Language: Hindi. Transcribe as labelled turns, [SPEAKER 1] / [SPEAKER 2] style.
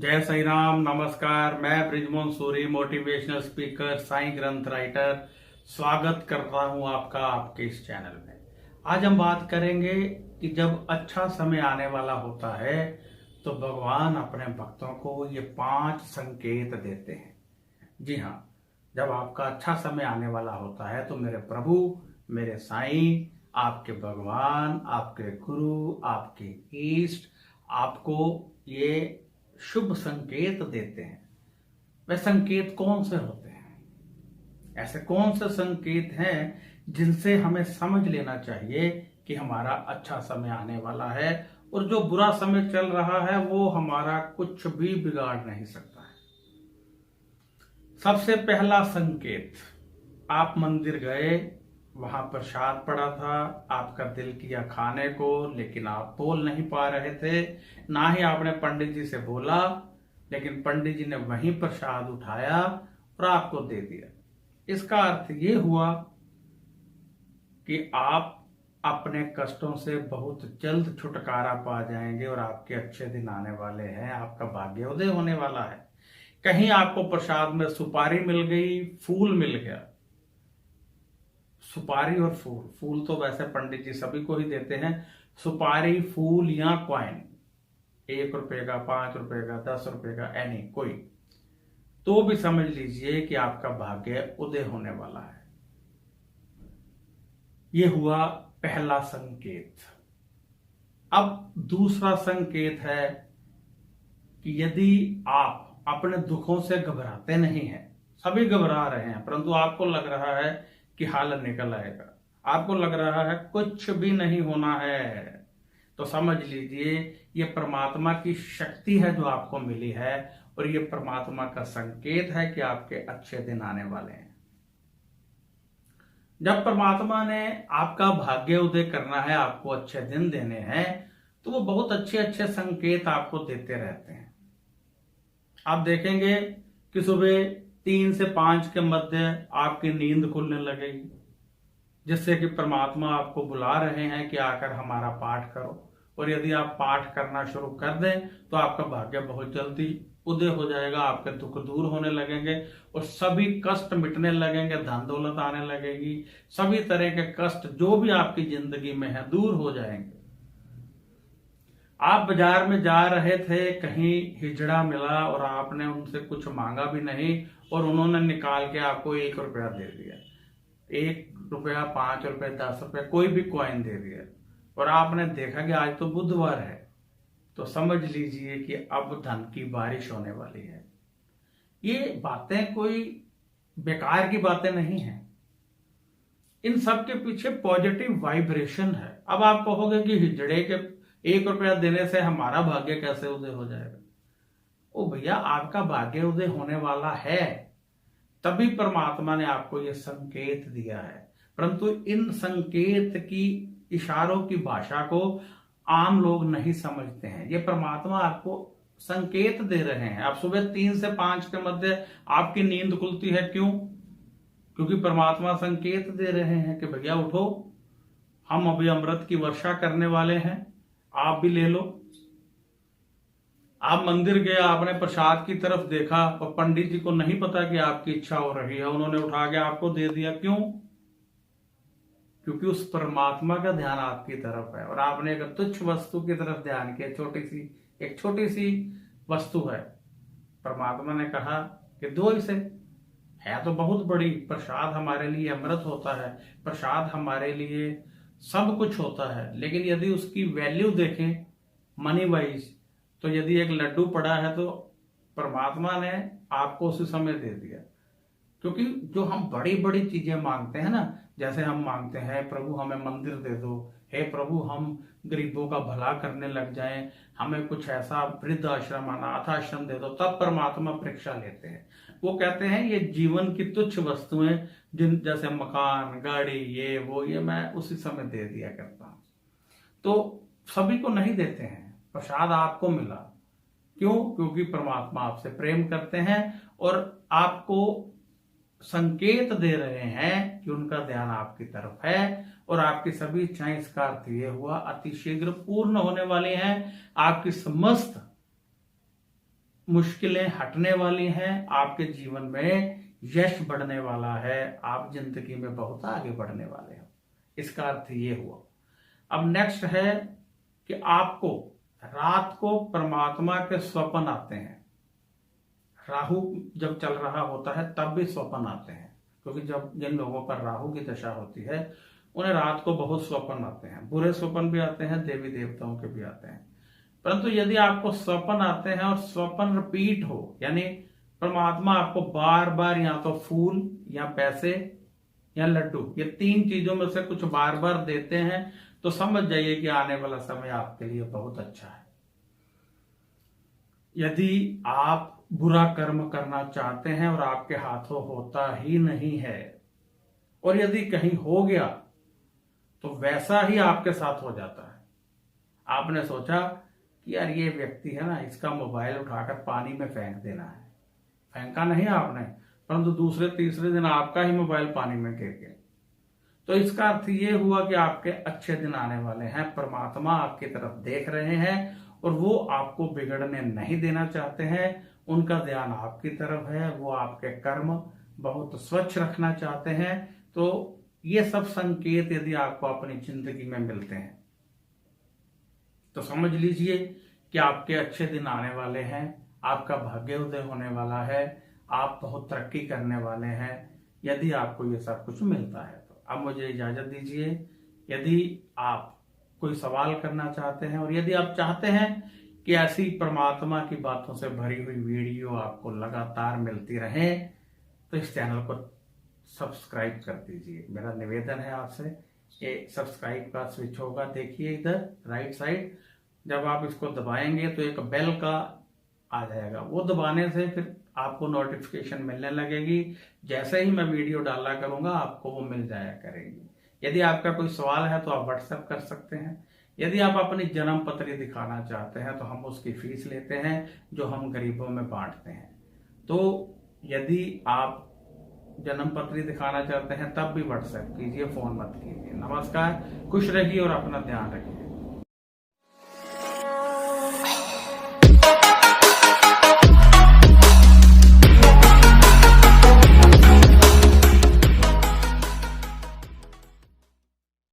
[SPEAKER 1] जय साई राम। नमस्कार। मैं ब्रिजमोहन सूरी, मोटिवेशनल स्पीकर, साईं ग्रंथ राइटर, स्वागत करता हूं आपका आपके इस चैनल में। आज हम बात करेंगे कि जब अच्छा समय आने वाला होता है तो भगवान अपने भक्तों को ये 5 संकेत देते हैं। जी हाँ, जब आपका अच्छा समय आने वाला होता है तो मेरे प्रभु, मेरे साईं, आपके भगवान, आपके गुरु, आपके ईष्ट आपको ये शुभ संकेत देते हैं। वे संकेत कौन से होते हैं? ऐसे कौन से संकेत हैं जिनसे हमें समझ लेना चाहिए कि हमारा अच्छा समय आने वाला है और जो बुरा समय चल रहा है वो हमारा कुछ भी बिगाड़ नहीं सकता है। सबसे पहला संकेत, आप मंदिर गए, वहां प्रसाद पड़ा था, आपका दिल किया खाने को, लेकिन आप बोल नहीं पा रहे थे, ना ही आपने पंडित जी से बोला, लेकिन पंडित जी ने वहीं प्रसाद उठाया और आपको दे दिया। इसका अर्थ ये हुआ कि आप अपने कष्टों से बहुत जल्द छुटकारा पा जाएंगे और आपके अच्छे दिन आने वाले हैं, आपका भाग्योदय होने वाला है। कहीं आपको प्रसाद में सुपारी मिल गई, फूल मिल गया। सुपारी और फूल, फूल तो वैसे पंडित जी सभी को ही देते हैं, सुपारी, फूल या कॉइन, 1 रुपए का, 5 रुपए का, 10 रुपए का, एनी कोई, तो भी समझ लीजिए कि आपका भाग्य उदय होने वाला है। यह हुआ पहला संकेत। अब दूसरा संकेत है कि यदि आप अपने दुखों से घबराते नहीं हैं, सभी घबरा रहे हैं, परंतु आपको लग रहा है कि हाल निकल आएगा, आपको लग रहा है कुछ भी नहीं होना है, तो समझ लीजिए ये परमात्मा की शक्ति है जो आपको मिली है और ये परमात्मा का संकेत है कि आपके अच्छे दिन आने वाले हैं। जब परमात्मा ने आपका भाग्य उदय करना है, आपको अच्छे दिन देने हैं, तो वो बहुत अच्छे अच्छे संकेत आपको देते रहते हैं। आप देखेंगे कि सुबह 3 से 5 के मध्य आपकी नींद खुलने लगेगी, जिससे कि परमात्मा आपको बुला रहे हैं कि आकर हमारा पाठ करो। और यदि आप पाठ करना शुरू कर दें तो आपका भाग्य बहुत जल्दी उदय हो जाएगा, आपके दुख दूर होने लगेंगे और सभी कष्ट मिटने लगेंगे, धन दौलत आने लगेगी, सभी तरह के कष्ट जो भी आपकी जिंदगी में है दूर हो जाएंगे। आप बाजार में जा रहे थे, कहीं हिजड़ा मिला और आपने उनसे कुछ मांगा भी नहीं और उन्होंने निकाल के आपको 1 रुपया दे दिया, 1 रुपया, 5 रुपए, 10 रुपए, कोई भी कॉइन दे दिया, और आपने देखा कि आज तो बुधवार है, तो समझ लीजिए कि अब धन की बारिश होने वाली है। ये बातें कोई बेकार की बातें नहीं हैं, इन सब के पीछे पॉजिटिव वाइब्रेशन है। अब आप कहोगे कि हिजड़े के 1 रुपया देने से हमारा भाग्य कैसे उदय हो जाएगा? ओ भैया, आपका भाग्य उदय होने वाला है, तभी परमात्मा ने आपको यह संकेत दिया है। परंतु इन संकेत की, इशारों की भाषा को आम लोग नहीं समझते हैं। ये परमात्मा आपको संकेत दे रहे हैं। आप सुबह 3 से 5 के मध्य आपकी नींद खुलती है, क्यों? क्योंकि परमात्मा संकेत दे रहे हैं कि भैया उठो, हम अभी अमृत की वर्षा करने वाले हैं, आप भी ले लो। आप मंदिर गए, आपने प्रसाद की तरफ देखा और पंडित जी को नहीं पता कि आपकी इच्छा हो रही है, उन्होंने उठा के आपको दे दिया, क्यों? क्योंकि उस परमात्मा का ध्यान आपकी तरफ है और आपने एक तुच्छ वस्तु की तरफ ध्यान किया, एक छोटी सी वस्तु है। परमात्मा ने कहा कि दो इसे, है तो बहुत बड़ी, प्रसाद हमारे लिए अमृत होता है, प्रसाद हमारे लिए सब कुछ होता है, लेकिन यदि उसकी वैल्यू देखें मनी वाइज, तो यदि एक लड्डू पड़ा है तो परमात्मा ने आपको उसी समय दे दिया। क्योंकि जो हम बड़ी बड़ी चीजें मांगते हैं ना, जैसे हम मांगते हैं प्रभु हमें मंदिर दे दो, हे प्रभु हम गरीबों का भला करने लग जाएं, हमें कुछ ऐसा वृद्ध आश्रम, अनाथ आश्रम दे दो, तब परमात्मा परीक्षा लेते हैं। वो कहते हैं ये जीवन की तुच्छ वस्तुएं, जिन जैसे मकान, गाड़ी, ये वो, ये मैं उसी समय दे दिया करता हूं। तो सभी को नहीं देते हैं। प्रसाद आपको मिला, क्यों? क्योंकि परमात्मा आपसे प्रेम करते हैं और आपको संकेत दे रहे हैं कि उनका ध्यान आपकी तरफ है और आपकी सभी इच्छाएं, इसका अर्थ ये हुआ, अतिशीघ्र पूर्ण होने वाली हैं। आपकी समस्त मुश्किलें हटने वाली हैं, आपके जीवन में यश बढ़ने वाला है, आप जिंदगी में बहुत आगे बढ़ने वाले हो। इसका अर्थ ये हुआ। अब नेक्स्ट है कि आपको रात को परमात्मा के स्वप्न आते हैं। राहु जब चल रहा होता है तब भी स्वप्न आते हैं, क्योंकि जब जिन लोगों पर राहु की दशा होती है उन्हें रात को बहुत स्वप्न आते हैं। बुरे स्वप्न भी आते हैं, देवी देवताओं के भी आते हैं। परंतु यदि आपको स्वप्न आते हैं और स्वप्न रिपीट हो, यानी परमात्मा आपको बार बार या तो फूल या पैसे या लड्डू, ये 3 चीजों में से कुछ बार बार देते हैं, तो समझ जाइए कि आने वाला समय आपके लिए बहुत अच्छा है। यदि आप बुरा कर्म करना चाहते हैं और आपके हाथों होता ही नहीं है, और यदि कहीं हो गया तो वैसा ही आपके साथ हो जाता है। आपने सोचा कि यार ये व्यक्ति है ना, इसका मोबाइल उठाकर पानी में फेंक देना है, फेंका नहीं आपने, परंतु दूसरे तीसरे दिन आपका ही मोबाइल पानी में गिर गया। तो इसका अर्थ ये हुआ कि आपके अच्छे दिन आने वाले हैं, परमात्मा आपकी तरफ देख रहे हैं और वो आपको बिगड़ने नहीं देना चाहते हैं। उनका ध्यान आपकी तरफ है, वो आपके कर्म बहुत स्वच्छ रखना चाहते हैं। तो ये सब संकेत यदि आपको अपनी जिंदगी में मिलते हैं तो समझ लीजिए कि आपके अच्छे दिन आने वाले हैं, आपका भाग्योदय होने वाला है, आप बहुत तरक्की करने वाले हैं, यदि आपको ये सब कुछ मिलता है तो। अब मुझे इजाजत दीजिए। यदि आप कोई सवाल करना चाहते हैं और यदि आप चाहते हैं कि ऐसी परमात्मा की बातों से भरी हुई वीडियो आपको लगातार मिलती रहे, तो इस चैनल को सब्सक्राइब कर दीजिए। मेरा निवेदन है आपसे, ये सब्सक्राइब का स्विच होगा, देखिए इधर राइट साइड, जब आप इसको दबाएंगे तो एक बेल का आ जाएगा, वो दबाने से फिर आपको नोटिफिकेशन मिलने लगेगी। जैसे ही मैं वीडियो डाला करूंगा आपको वो मिल जाया करेगी। यदि आपका कोई सवाल है तो आप व्हाट्सएप कर सकते हैं। यदि आप अपनी जन्म पत्री दिखाना चाहते हैं तो हम उसकी फीस लेते हैं, जो हम गरीबों में बांटते हैं। तो यदि आप जन्म पत्री दिखाना चाहते हैं तब भी व्हाट्सएप कीजिए, फोन मत कीजिए। नमस्कार, खुश रहिए और अपना ध्यान रखिए।